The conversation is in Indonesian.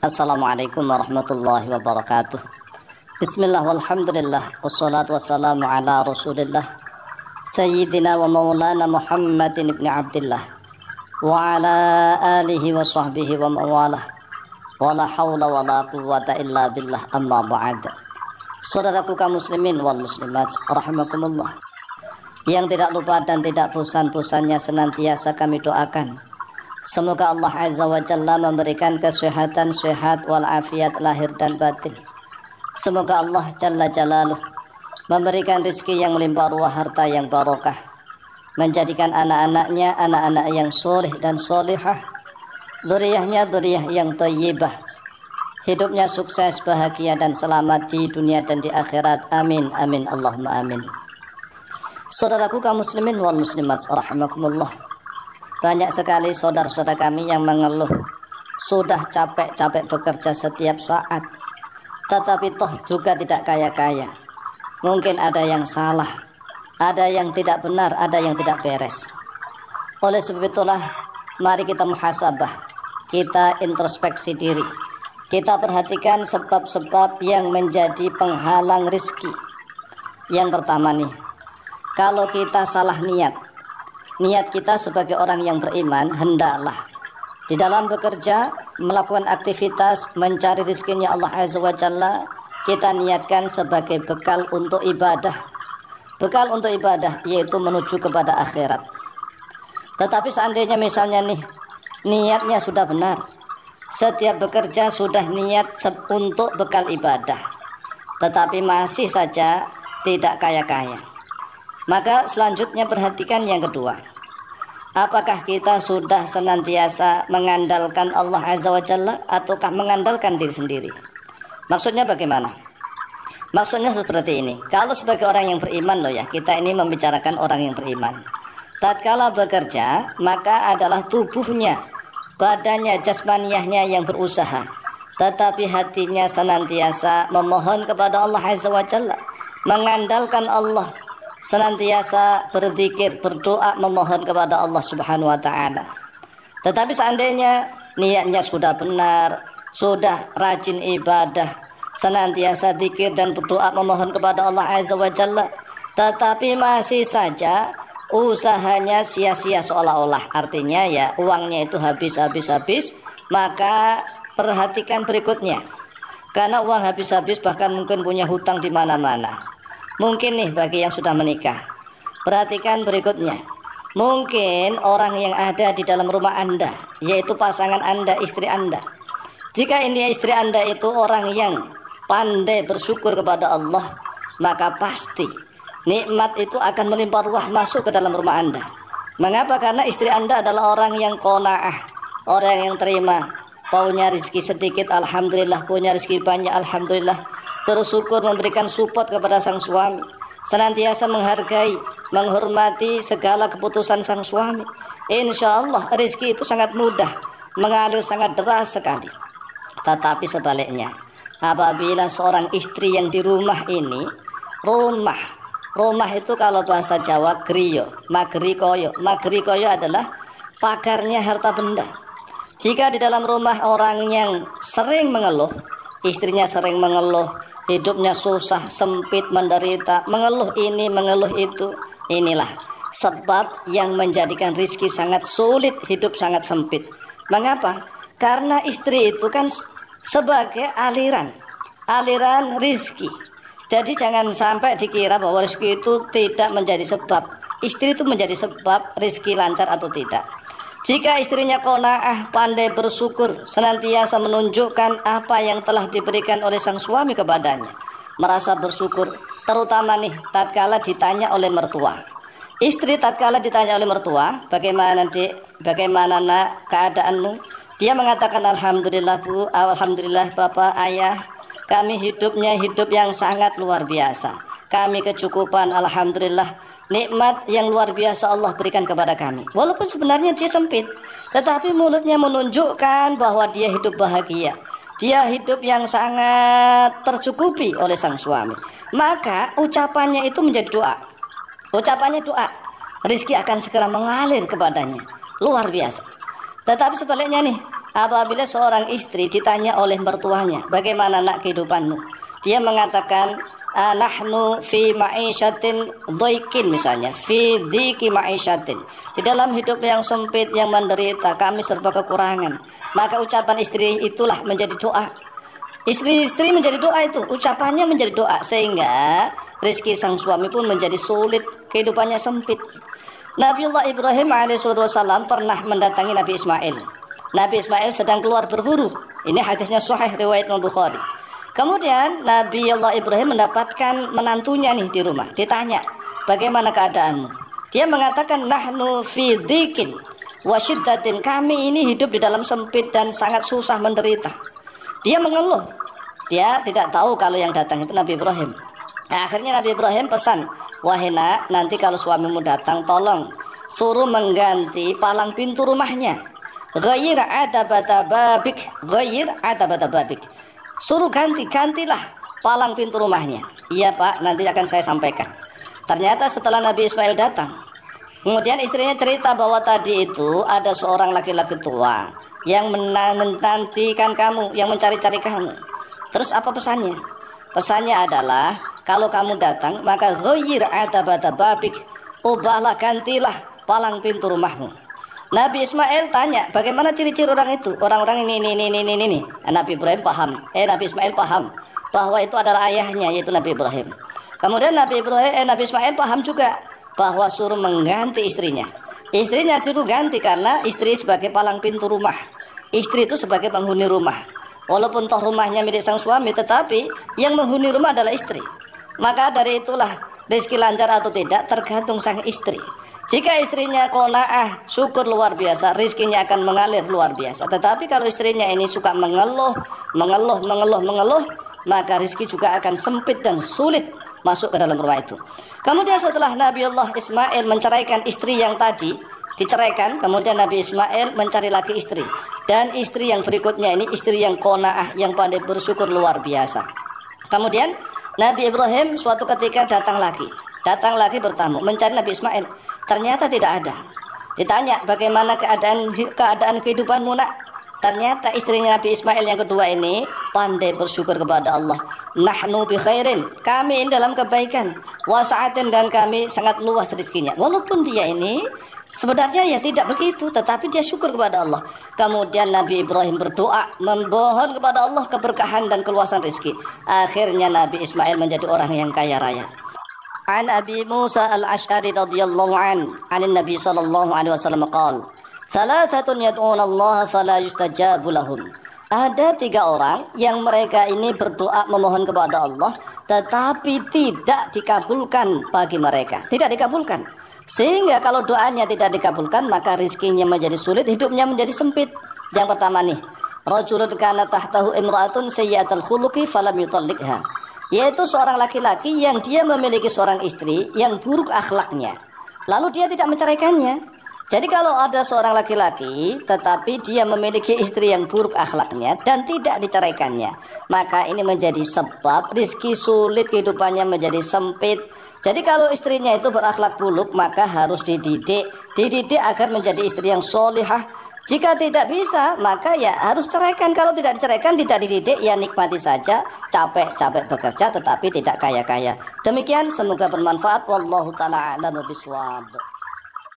Assalamualaikum warahmatullahi wabarakatuh. Bismillah walhamdulillah wassalatu wassalamu ala rasulillah Sayyidina wa maulana Muhammadin ibn Abdillah wa ala alihi wa sahbihi wa mawalah wa la hawla wa la quwwata illa billah, amma ba'd. Saudaraku kaum muslimin wal muslimat rahimakumullah, yang tidak lupa dan tidak bosan-bosannya senantiasa kami doakan, semoga Allah Azza wa Jalla memberikan kesehatan, sehat walafiat lahir dan batin. Semoga Allah Jalla Jalaluh memberikan rezeki yang melimpah ruah, harta yang barokah, menjadikan anak-anaknya anak-anak yang soleh dan solihah, dzurriyyahnya dzurriyyah yang thayyibah, hidupnya sukses, bahagia dan selamat di dunia dan di akhirat. Amin amin Allahumma amin. Saudaraku kaum muslimin wal muslimat rahimakumullah, banyak sekali saudara-saudara kami yang mengeluh sudah capek-capek bekerja setiap saat, tetapi toh juga tidak kaya-kaya. Mungkin ada yang salah, ada yang tidak benar, ada yang tidak beres. Oleh sebab itulah, mari kita muhasabah, kita introspeksi diri, kita perhatikan sebab-sebab yang menjadi penghalang rezeki. Yang pertama nih, kalau kita salah niat kita sebagai orang yang beriman, hendaklah di dalam bekerja, melakukan aktivitas, mencari rezekinya Allah Azza wa Jalla, kita niatkan sebagai bekal untuk ibadah. Bekal untuk ibadah yaitu menuju kepada akhirat. Tetapi seandainya misalnya nih, niatnya sudah benar, setiap bekerja sudah niat untuk bekal ibadah, tetapi masih saja tidak kaya-kaya, maka selanjutnya perhatikan yang kedua. Apakah kita sudah senantiasa mengandalkan Allah Azza wa Jalla ataukah mengandalkan diri sendiri? Maksudnya bagaimana? Maksudnya seperti ini. Kalau sebagai orang yang beriman loh ya, kita ini membicarakan orang yang beriman. Tatkala bekerja, maka adalah tubuhnya, badannya, jasmaniyahnya yang berusaha, tetapi hatinya senantiasa memohon kepada Allah Azza wa Jalla, mengandalkan Allah, senantiasa berzikir, berdoa, memohon kepada Allah Subhanahu wa taala. Tetapi seandainya niatnya sudah benar, sudah rajin ibadah, senantiasa zikir dan berdoa memohon kepada Allah Azza wa Jalla, tetapi masih saja usahanya sia-sia seolah-olah, artinya ya uangnya itu habis, maka perhatikan berikutnya. Karena uang habis-habis, bahkan mungkin punya hutang di mana-mana. Mungkin nih bagi yang sudah menikah, perhatikan berikutnya. Mungkin orang yang ada di dalam rumah Anda, yaitu pasangan Anda, istri Anda, jika ini istri Anda itu orang yang pandai bersyukur kepada Allah, maka pasti nikmat itu akan melimpah ruah masuk ke dalam rumah Anda. Mengapa? Karena istri Anda adalah orang yang qanaah, orang yang terima. Punya rezeki sedikit, alhamdulillah. Punya rezeki banyak, alhamdulillah. Bersyukur, memberikan support kepada sang suami, senantiasa menghargai, menghormati segala keputusan sang suami. Insya Allah rezeki itu sangat mudah mengalir, sangat deras sekali. Tetapi sebaliknya, apabila seorang istri yang di rumah ini, rumah itu kalau bahasa Jawa griyo, magri koyo adalah pagarnya harta benda. Jika di dalam rumah orang yang sering mengeluh, istrinya sering mengeluh, hidupnya susah, sempit, menderita, mengeluh ini, mengeluh itu, inilah sebab yang menjadikan rezeki sangat sulit, hidup sangat sempit. Mengapa? Karena istri itu kan sebagai aliran rezeki. Jadi jangan sampai dikira bahwa rezeki itu tidak menjadi sebab. Istri itu menjadi sebab rezeki lancar atau tidak. Jika istrinya qanaah, pandai bersyukur, senantiasa menunjukkan apa yang telah diberikan oleh sang suami kepadanya, merasa bersyukur, terutama nih tatkala ditanya oleh mertua. Istri tatkala ditanya oleh mertua, bagaimana Dek, bagaimana Nak keadaanmu? Dia mengatakan alhamdulillah Bu, alhamdulillah Bapak, Ayah, kami hidupnya hidup yang sangat luar biasa. Kami kecukupan, alhamdulillah. Nikmat yang luar biasa Allah berikan kepada kami. Walaupun sebenarnya dia sempit, tetapi mulutnya menunjukkan bahwa dia hidup bahagia. Dia hidup yang sangat tercukupi oleh sang suami. Maka ucapannya itu menjadi doa. Ucapannya doa, rezeki akan segera mengalir kepadanya. Luar biasa. Tetapi sebaliknya nih, apabila seorang istri ditanya oleh mertuanya, bagaimana nak kehidupanmu? Dia mengatakan, nahnu fi ma'isyatin dhaikin, misalnya, fi dhiki ma'isyatin. Di dalam hidup yang sempit, yang menderita, kami serba kekurangan. Maka ucapan istri itulah menjadi doa. Istri-istri menjadi doa itu, ucapannya menjadi doa, sehingga rezeki sang suami pun menjadi sulit, kehidupannya sempit. Nabiullah Ibrahim alaihissalam pernah mendatangi Nabi Ismail. Nabi Ismail sedang keluar berburu. Ini hadisnya sahih riwayat Bukhari. Kemudian Nabi Allah Ibrahim mendapatkan menantunya nih di rumah. Ditanya, bagaimana keadaanmu? Dia mengatakan, nahnu fi dhikin wa syiddatin. Kami ini hidup di dalam sempit dan sangat susah menderita. Dia mengeluh. Dia tidak tahu kalau yang datang itu Nabi Ibrahim. Nah, akhirnya Nabi Ibrahim pesan, wahai nak, nanti kalau suamimu datang, tolong suruh mengganti palang pintu rumahnya. Ghair atabata babik, ghair atabata babik. Suruh gantilah palang pintu rumahnya. Iya Pak, nanti akan saya sampaikan. Ternyata setelah Nabi Ismail datang, kemudian istrinya cerita bahwa tadi itu ada seorang laki-laki tua yang menantikan kamu, yang mencari-cari kamu. Terus apa pesannya? Pesannya adalah, kalau kamu datang, maka ghair atabata babik, ubahlah, gantilah palang pintu rumahmu. Nabi Ismail tanya, bagaimana ciri-ciri orang itu? Orang-orang ini. Nabi Ibrahim paham. Nabi Ismail paham bahwa itu adalah ayahnya, yaitu Nabi Ibrahim. Kemudian Nabi Ismail paham juga bahwa suruh mengganti istrinya. Istrinya suruh ganti karena istri sebagai palang pintu rumah. Istri itu sebagai penghuni rumah. Walaupun toh rumahnya milik sang suami, tetapi yang menghuni rumah adalah istri. Maka dari itulah rezeki lancar atau tidak tergantung sang istri. Jika istrinya qanaah, syukur luar biasa, rezekinya akan mengalir luar biasa. Tetapi kalau istrinya ini suka mengeluh, maka rezeki juga akan sempit dan sulit masuk ke dalam rumah itu. Kemudian setelah Nabi Allah Ismail menceraikan istri yang tadi diceraikan, kemudian Nabi Ismail mencari lagi istri. Dan istri yang berikutnya ini istri yang qanaah, yang pandai bersyukur luar biasa. Kemudian Nabi Ibrahim suatu ketika datang lagi bertamu, mencari Nabi Ismail. Ternyata tidak ada. Ditanya, bagaimana keadaan kehidupanmu nak? Ternyata istrinya Nabi Ismail yang kedua ini pandai bersyukur kepada Allah. Nahnu bi khairin, kami ini dalam kebaikan. Wasa'atin, dan kami sangat luas rezekinya. Walaupun dia ini sebenarnya ya tidak begitu, tetapi dia syukur kepada Allah. Kemudian Nabi Ibrahim berdoa, memohon kepada Allah keberkahan dan keluasan rezeki. Akhirnya Nabi Ismail menjadi orang yang kaya raya. An Abi Musa al-Ash'ari radhiyallahu an Nabi sallallahu alaihi wasallam qala, "Thalathatun yad'una Allah fala yustajabu lahum." Ada 3 orang yang mereka ini berdoa memohon kepada Allah, tetapi tidak dikabulkan bagi mereka. Tidak dikabulkan. Sehingga kalau doanya tidak dikabulkan, maka rizkinya menjadi sulit, hidupnya menjadi sempit. Yang pertama nih, rajulun kana tahtahu imra'atun sayyi'atul khuluqi falam yutalliqha. Yaitu seorang laki-laki yang dia memiliki seorang istri yang buruk akhlaknya, lalu dia tidak menceraikannya. Jadi kalau ada seorang laki-laki tetapi dia memiliki istri yang buruk akhlaknya dan tidak diceraikannya, maka ini menjadi sebab rizki sulit, kehidupannya menjadi sempit. Jadi kalau istrinya itu berakhlak buruk, maka harus dididik agar menjadi istri yang solihah. Jika tidak bisa, maka ya harus ceraikan. Kalau tidak diceraikan, tidak dididik, ya nikmati saja, capek bekerja tetapi tidak kaya-kaya. Demikian, semoga bermanfaat. Wallahu ta'ala a'lam bishawab.